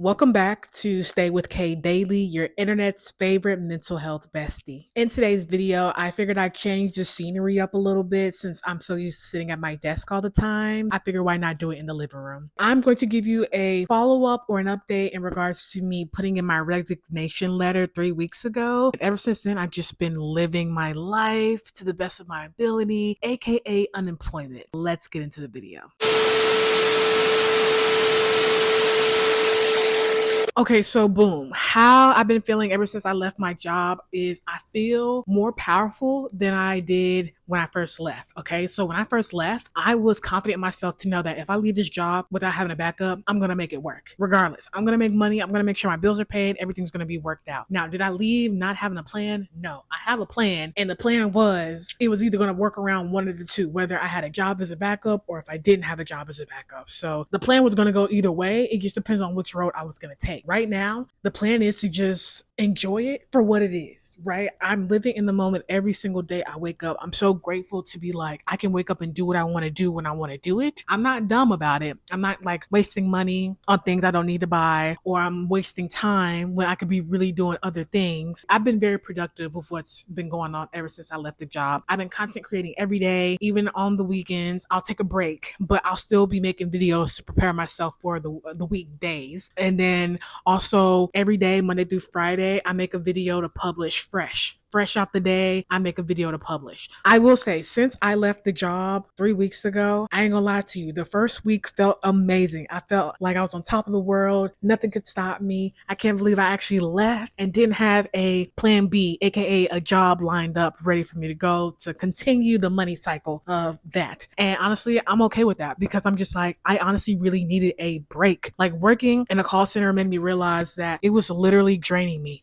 Welcome back to Stay with Kay Daily, your internet's favorite mental health bestie. In today's video, I figured I'd change the scenery up a little bit since I'm so used to sitting at my desk all the time. I figured why not do it in the living room? I'm going to give you a follow-up or an update in regards to me putting in my resignation letter 3 weeks ago. And ever since then, I've just been living my life to the best of my ability, aka unemployment. Let's get into the video. Okay, so boom. How I've been feeling ever since I left my job is I feel more powerful than I did when I first left. Okay, so when I first left, I was confident in myself to know that if I leave this job without having a backup, I'm gonna make it work. Regardless, I'm gonna make money. I'm gonna make sure my bills are paid. Everything's gonna be worked out. Now, did I leave not having a plan? No, I have a plan, and the plan was it was either gonna work around one of the two, whether I had a job as a backup or if I didn't have a job as a backup. So the plan was gonna go either way. It just depends on which road I was gonna take. Right now, the plan is to just enjoy it for what it is, right? I'm living in the moment every single day I wake up. I'm so grateful to be like, I can wake up and do what I want to do when I want to do it. I'm not dumb about it. I'm not like wasting money on things I don't need to buy, or I'm wasting time when I could be really doing other things. I've been very productive with what's been going on ever since I left the job. I've been content creating every day, even on the weekends. I'll take a break, but I'll still be making videos to prepare myself for the weekdays. And then also every day, Monday through Friday, I make a video to publish fresh out the day. I make a video to publish. I will say, since I left the job 3 weeks ago, I ain't gonna lie to you, the first week felt amazing. I felt like I was on top of the world. Nothing could stop me. I can't believe I actually left and didn't have a plan B, aka a job lined up ready for me to go to continue the money cycle of that. And honestly, I'm okay with that because I'm just like, I honestly really needed a break. Like, working in a call center made me realize that it was literally draining me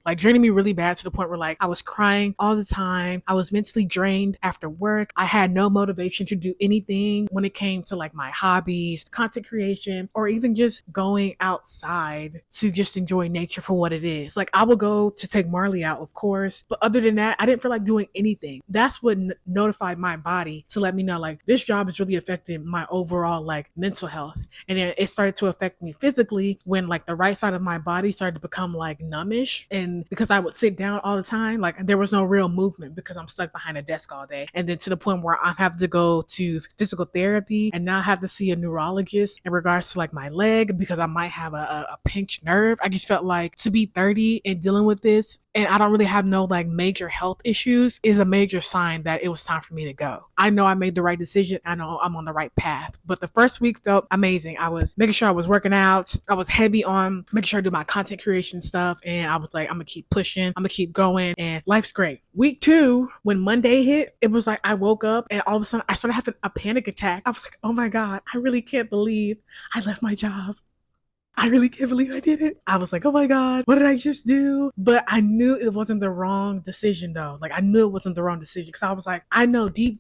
really bad, to the point where like I was crying all the time. I was mentally drained after work. I had no motivation to do anything when it came to like my hobbies, content creation, or even just going outside to just enjoy nature for what it is. Like, I will go to take Marley out, of course, but other than that, I didn't feel like doing anything. That's what notified my body to let me know like this job is really affecting my overall like mental health. And then it started to affect me physically when like the right side of my body started to become like numbish, and because I would sit down all the time, like there was no real movement because I'm stuck behind a desk all day. And then to the point where I have to go to physical therapy and now have to see a neurologist in regards to like my leg because I might have a pinched nerve. I just felt like to be 30 and dealing with this, and I don't really have no like major health issues, is a major sign that it was time for me to go. I know I made the right decision. I know I'm on the right path. But the first week felt amazing. I was making sure I was working out. I was heavy on making sure I do my content creation stuff. And I was like, I'm gonna keep pushing. I'm gonna keep going. And life's great. Week 2, when Monday hit, it was like I woke up and all of a sudden I started having a panic attack. I was like, oh my God, I really can't believe I left my job. I really can't believe I did it. I was like, oh my God, what did I just do? But I knew it wasn't the wrong decision though. Like, I knew it wasn't the wrong decision because I was like, I know deep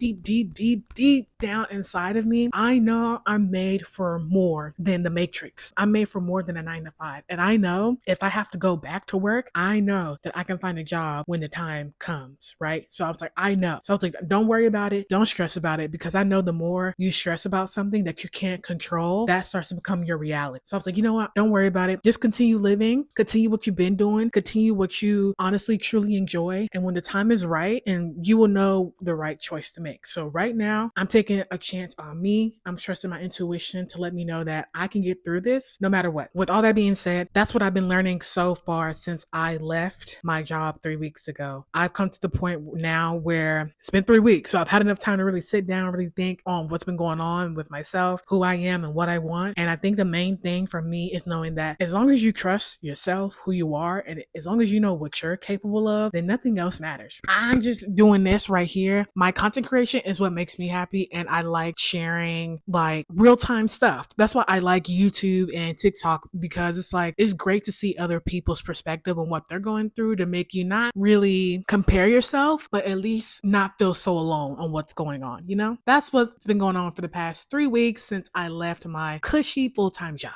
down inside of me, I know I'm made for more than the Matrix. I'm made for more than a 9 to 5. And I know if I have to go back to work, I know that I can find a job when the time comes, right? So I was like, I know. So I was like, don't worry about it. Don't stress about it, because I know the more you stress about something that you can't control, that starts to become your reality. So I was like, you know what? Don't worry about it. Just continue living, continue what you've been doing, continue what you honestly truly enjoy. And when the time is right, and you will know the right choice to make. So right now, I'm taking a chance on me. I'm trusting my intuition to let me know that I can get through this no matter what. With all that being said, that's what I've been learning so far since I left my job 3 weeks ago. I've come to the point now where it's been 3 weeks. So I've had enough time to really sit down, really think on what's been going on with myself, who I am, and what I want. And I think the main thing for me is knowing that as long as you trust yourself, who you are, and as long as you know what you're capable of, then nothing else matters. I'm just doing this right here. My content creation is what makes me happy, and I like sharing like real-time stuff. That's why I like YouTube and TikTok, because it's like, it's great to see other people's perspective on what they're going through, to make you not really compare yourself, but at least not feel so alone on what's going on, you know? That's what's been going on for the past 3 weeks since I left my cushy full-time job.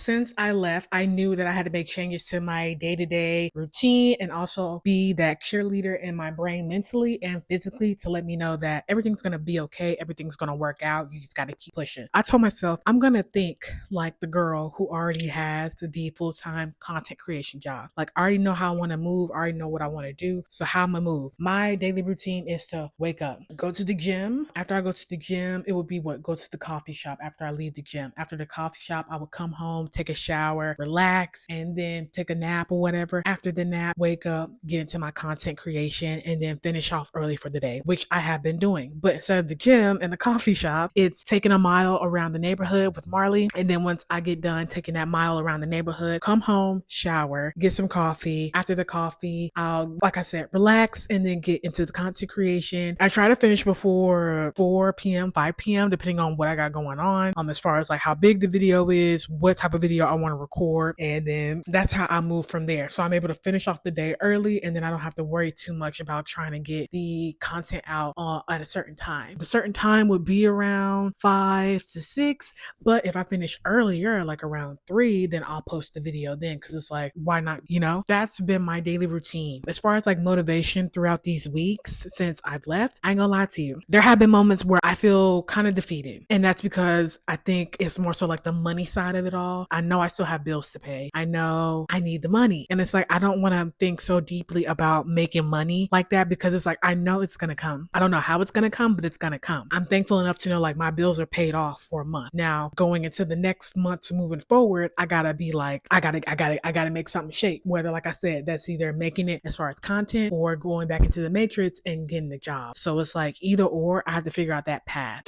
since I left, I knew that I had to make changes to my day-to-day routine and also be that cheerleader in my brain mentally and physically to let me know that everything's going to be okay. Everything's going to work out. You just got to keep pushing. I told myself, I'm going to think like the girl who already has the full-time content creation job. Like, I already know how I want to move. I already know what I want to do. So how am I move? My daily routine is to wake up, go to the gym. After I go to the gym, it would be go to the coffee shop after I leave the gym. After the coffee shop, I would come home, take a shower, relax, and then take a nap or whatever. After the nap, wake up, get into my content creation, and then finish off early for the day, which I have been doing. But instead of the gym and the coffee shop, it's taking a mile around the neighborhood with Marley. And then once I get done taking that mile around the neighborhood, come home, shower, get some coffee. After the coffee, I'll, like I said, relax and then get into the content creation. I try to finish before 4 p.m., 5 p.m., depending on what I got going on, as far as like how big the video is, what type of video I want to record. And then that's how I move from there. So I'm able to finish off the day early, and then I don't have to worry too much about trying to get the content out at a certain time. The certain time would be around 5 to 6, but if I finish earlier, like around 3, then I'll post the video then, because it's like, why not? That's been my daily routine. As far as like motivation throughout these weeks since I've left, I ain't gonna lie to you, there have been moments where I feel kind of defeated, and that's because I think it's more so like the money side of it all. I know I still have bills to pay. I know I need the money, and it's like I don't want to think so deeply about making money like that, because it's like I know it's gonna come. I don't know how it's gonna come, but it's gonna come. I'm thankful enough to know like my bills are paid off for a month. Now going into the next months moving forward, I gotta be like, I gotta make something shake. Whether, like I said, that's either making it as far as content or going back into the matrix and getting the job. So it's like either or, I have to figure out that path.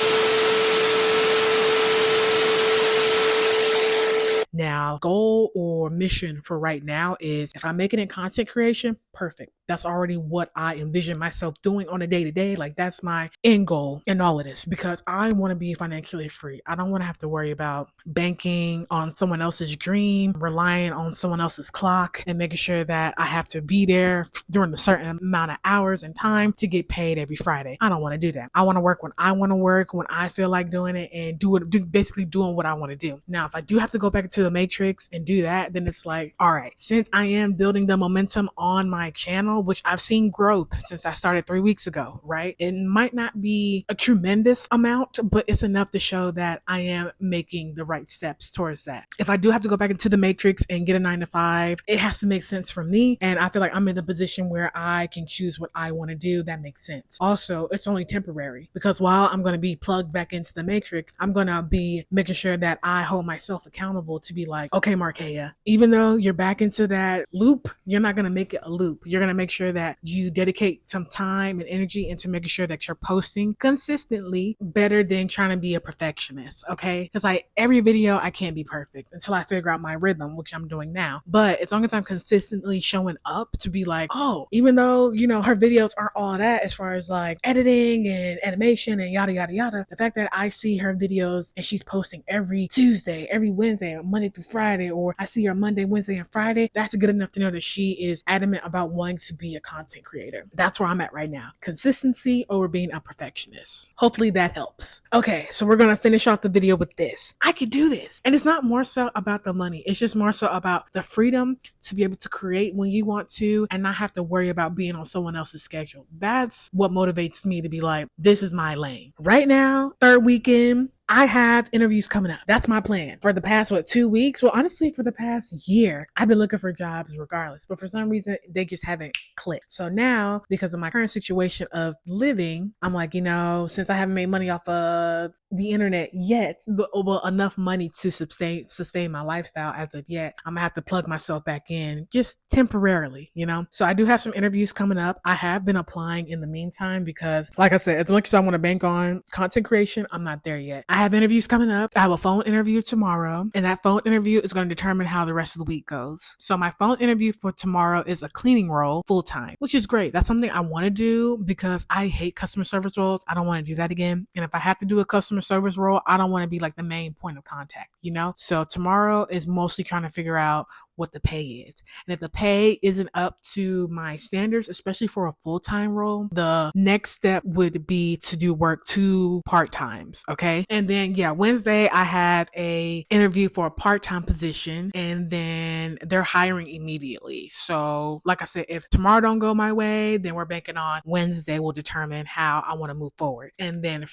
Now, goal or mission for right now is, if I'm making it content creation, perfect. That's already what I envision myself doing on a day-to-day. Like, that's my end goal in all of this, because I want to be financially free. I don't want to have to worry about banking on someone else's dream, relying on someone else's clock, and making sure that I have to be there during a certain amount of hours and time to get paid every Friday. I don't want to do that. I want to work when I want to work, when I feel like doing it, and basically doing what I want to do. Now, if I do have to go back into the matrix and do that, then it's like, all right, since I am building the momentum on my channel, which I've seen growth since I started 3 weeks ago, right? It might not be a tremendous amount, but it's enough to show that I am making the right steps towards that. If I do have to go back into the matrix and get a 9 to 5, it has to make sense for me. And I feel like I'm in the position where I can choose what I want to do. That makes sense. Also, it's only temporary, because while I'm going to be plugged back into the matrix, I'm going to be making sure that I hold myself accountable to be like, okay, Markeia, even though you're back into that loop, you're not going to make it a loop. You're going to make sure that you dedicate some time and energy into making sure that you're posting consistently, better than trying to be a perfectionist. Okay. Because every video, I can't be perfect until I figure out my rhythm, which I'm doing now. But as long as I'm consistently showing up to be like, oh, even though, her videos aren't all that as far as like editing and animation and yada, yada, yada, the fact that I see her videos and she's posting every Tuesday, every Wednesday, Monday through Friday, or I see her Monday, Wednesday, and Friday, that's good enough to know that she is adamant about wanting to be a content creator. That's where I'm at right now. Consistency over being a perfectionist. Hopefully that helps. Okay, so we're going to finish off the video with this. I could do this. And it's not more so about the money. It's just more so about the freedom to be able to create when you want to and not have to worry about being on someone else's schedule. That's what motivates me to be like, this is my lane. Right now, third weekend, I have interviews coming up. That's my plan. For the past, 2 weeks? Well, honestly, for the past year, I've been looking for jobs regardless. But for some reason, they just haven't clicked. So now, because of my current situation of living, I'm like, since I haven't made money off of the internet yet, enough money to sustain my lifestyle as of yet, I'm gonna have to plug myself back in just temporarily, So I do have some interviews coming up. I have been applying in the meantime because, like I said, as much as I want to bank on content creation, I'm not there yet. I have interviews coming up. I have a phone interview tomorrow, and that phone interview is going to determine how the rest of the week goes. So my phone interview for tomorrow is a cleaning role full time, which is great. That's something I want to do because I hate customer service roles. I don't want to do that again. And if I have to do a customer service role, I don't want to be like the main point of contact, So tomorrow is mostly trying to figure out what the pay is. And if the pay isn't up to my standards, especially for a full-time role, the next step would be to do work 2 part-times. Okay. And then yeah, Wednesday I have a interview for a part-time position, and then they're hiring immediately. So like I said, if tomorrow don't go my way, then we're banking on Wednesday will determine how I want to move forward. And then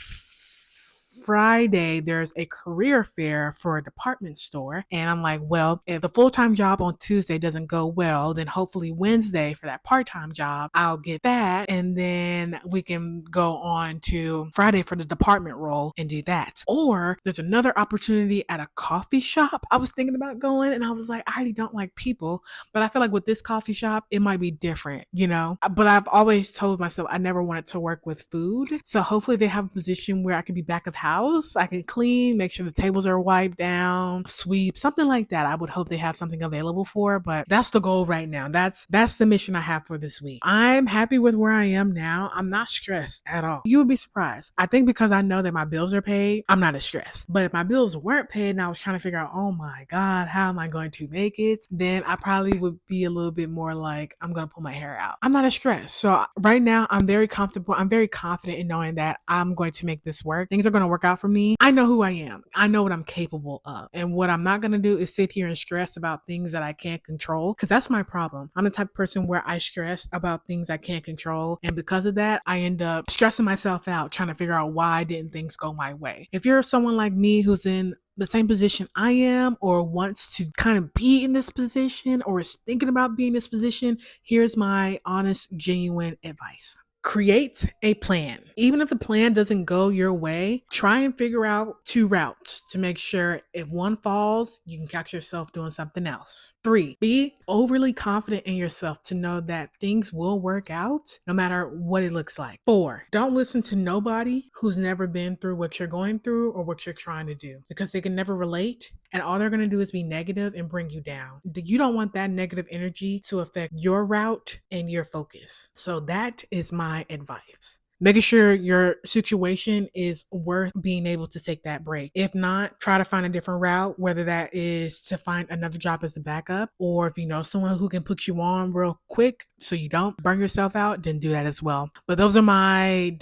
Friday, there's a career fair for a department store. And I'm like, well, if the full time job on Tuesday doesn't go well, then hopefully Wednesday for that part time job, I'll get that. And then we can go on to Friday for the department role and do that. Or there's another opportunity at a coffee shop I was thinking about going. And I was like, I already don't like people, but I feel like with this coffee shop, it might be different, you know? But I've always told myself I never wanted to work with food. So hopefully they have a position where I could be back of house. I can clean, make sure the tables are wiped down, sweep, something like that. I would hope they have something available for, but that's the goal right now. That's the mission I have for this week. I'm happy with where I am now. I'm not stressed at all. You would be surprised. I think because I know that my bills are paid, I'm not as stressed. But if my bills weren't paid and I was trying to figure out, oh my God, how am I going to make it? Then I probably would be a little bit more like, I'm going to pull my hair out. I'm not as stressed. So right now I'm very comfortable. I'm very confident in knowing that I'm going to make this work. Things are going to work out for me. I know who I am. I know what I'm capable of. And what I'm not going to do is sit here and stress about things that I can't control, because that's my problem. I'm the type of person where I stress about things I can't control. And because of that, I end up stressing myself out trying to figure out why didn't things go my way. If you're someone like me who's in the same position I am, or wants to kind of be in this position, or is thinking about being in this position, here's my honest, genuine advice. Create a plan. Even if the plan doesn't go your way, try and figure out 2 routes to make sure if one falls, you can catch yourself doing something else. 3, be overly confident in yourself to know that things will work out no matter what it looks like. 4, don't listen to nobody who's never been through what you're going through or what you're trying to do, because they can never relate. And all they're going to do is be negative and bring you down. You don't want that negative energy to affect your route and your focus. So that is my advice. Making sure your situation is worth being able to take that break. If not, try to find a different route, whether that is to find another job as a backup, or if you know someone who can put you on real quick so you don't burn yourself out, then do that as well. But that's my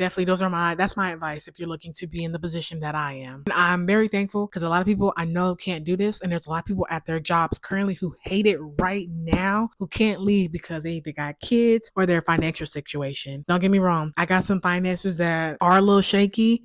advice if you're looking to be in the position that I am. And I'm very thankful because a lot of people I know can't do this, and there's a lot of people at their jobs currently who hate it right now, who can't leave because they either got kids or their financial situation. Don't get me wrong, I got some finances that are a little shaky,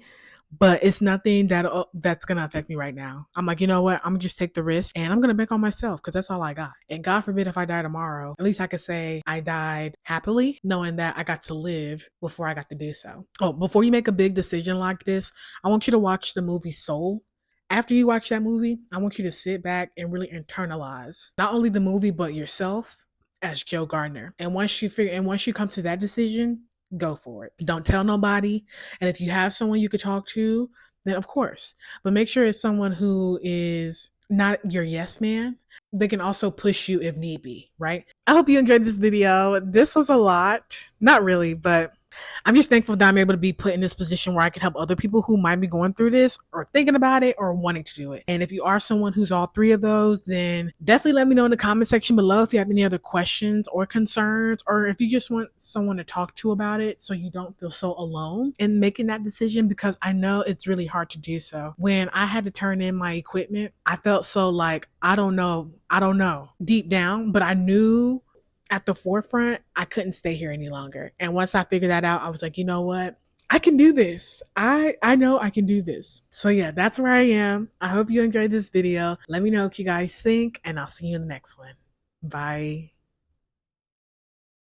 but it's nothing that's gonna affect me right now. I'm like, you know what? I'm gonna just take the risk and I'm gonna bank on myself because that's all I got. And God forbid if I die tomorrow, at least I could say I died happily, knowing that I got to live before I got to do so. Oh, before you make a big decision like this, I want you to watch the movie Soul. After you watch that movie, I want you to sit back and really internalize not only the movie but yourself as Joe Gardner. And once you come to that decision, go for it. Don't tell nobody. And if you have someone you could talk to, then of course. But make sure it's someone who is not your yes man. They can also push you if need be, right? I hope you enjoyed this video. This was a lot. Not really, but I'm just thankful that I'm able to be put in this position where I can help other people who might be going through this or thinking about it or wanting to do it. And if you are someone who's all 3 of those, then definitely let me know in the comment section below if you have any other questions or concerns, or if you just want someone to talk to about it so you don't feel so alone in making that decision, because I know it's really hard to do so. When I had to turn in my equipment, I felt so like, I don't know deep down, but I knew at the forefront, I couldn't stay here any longer. And once I figured that out, I was like, you know what? I can do this. I know I can do this. So yeah, that's where I am. I hope you enjoyed this video. Let me know what you guys think, and I'll see you in the next one. Bye.